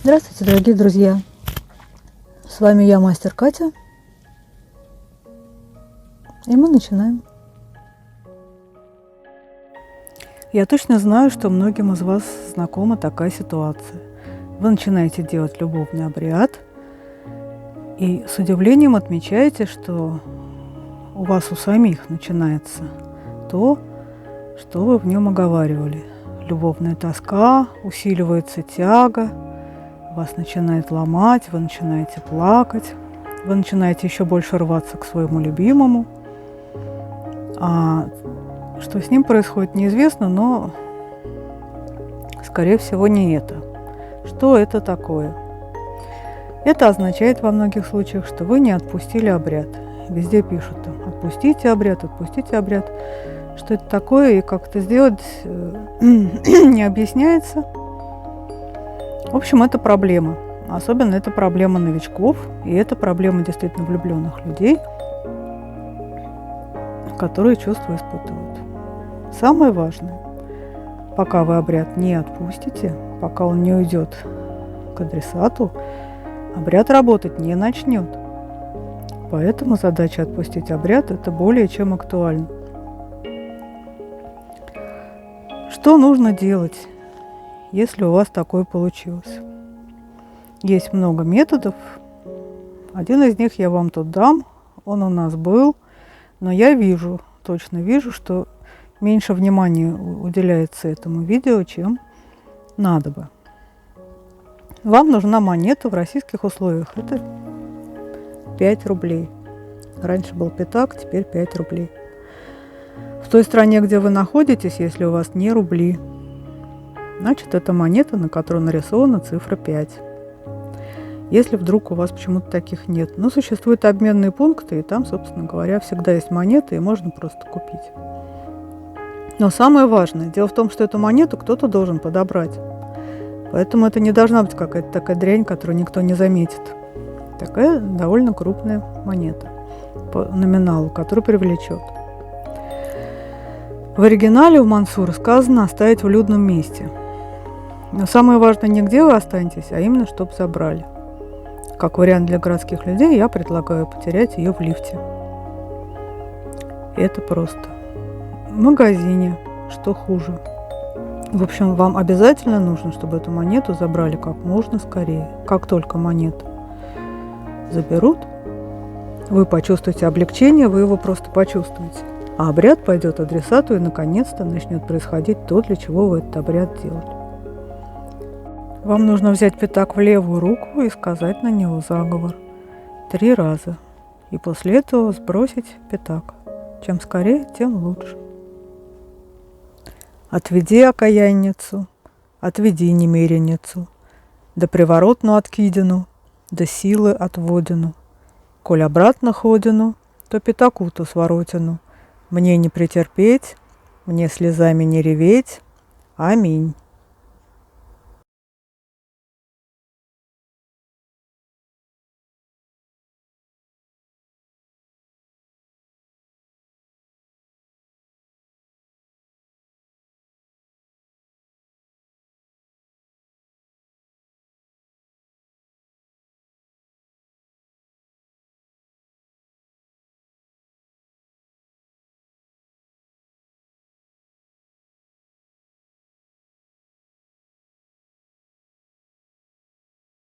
Здравствуйте, дорогие друзья! С вами я, мастер Катя, и мы начинаем. Я точно знаю, что многим из вас знакома такая ситуация. Вы начинаете делать любовный обряд, и с удивлением отмечаете, что у вас у самих начинается то, что вы в нем оговаривали. Любовная тоска, усиливается тяга, вас начинает ломать, вы начинаете плакать, вы начинаете еще больше рваться к своему любимому. А что с ним происходит, неизвестно, но, скорее всего, не это. Что это такое? Это означает во многих случаях, что вы не отпустили обряд. Везде пишут: отпустите обряд, отпустите обряд. Что это такое и как это сделать, не объясняется. В общем, это проблема. Особенно это проблема новичков, и это проблема действительно влюбленных людей, которые чувства испытывают. Самое важное, пока вы обряд не отпустите, пока он не уйдет к адресату, обряд работать не начнет. Поэтому задача отпустить обряд – это более чем актуально. Что нужно делать, если у вас такое получилось? Есть много методов. Один из них я вам тут дам. Он у нас был. Но я вижу, точно вижу, что меньше внимания уделяется этому видео, чем надо бы. Вам нужна монета в российских условиях. Это 5 рублей. Раньше был пятак, теперь 5 рублей. В той стране, где вы находитесь, если у вас не рубли, значит, это монета, на которой нарисована цифра 5. Если вдруг у вас почему-то таких нет. Но существуют обменные пункты, и там, собственно говоря, всегда есть монеты, и можно просто купить. Но самое важное, дело в том, что эту монету кто-то должен подобрать. Поэтому это не должна быть какая-то такая дрянь, которую никто не заметит. Такая довольно крупная монета по номиналу, которая привлечет. В оригинале у Мансура сказано оставить в людном месте. Но самое важное не где вы останетесь, а именно, чтобы забрали. Как вариант для городских людей я предлагаю потерять ее в лифте. Это просто. В магазине, что хуже. В общем, вам обязательно нужно, чтобы эту монету забрали как можно скорее. Как только монету заберут, вы почувствуете облегчение, вы его просто почувствуете. А обряд пойдет адресату, и наконец-то начнет происходить то, для чего вы этот обряд делали. Вам нужно взять пятак в левую руку и сказать на него заговор 3 раза. И после этого сбросить пятак. Чем скорее, тем лучше. Отведи окаянницу, отведи немеренницу, да приворотну откидину, да силы отводину. Коль обратно ходину, то пятаку-то своротину. Мне не претерпеть, мне слезами не реветь. Аминь.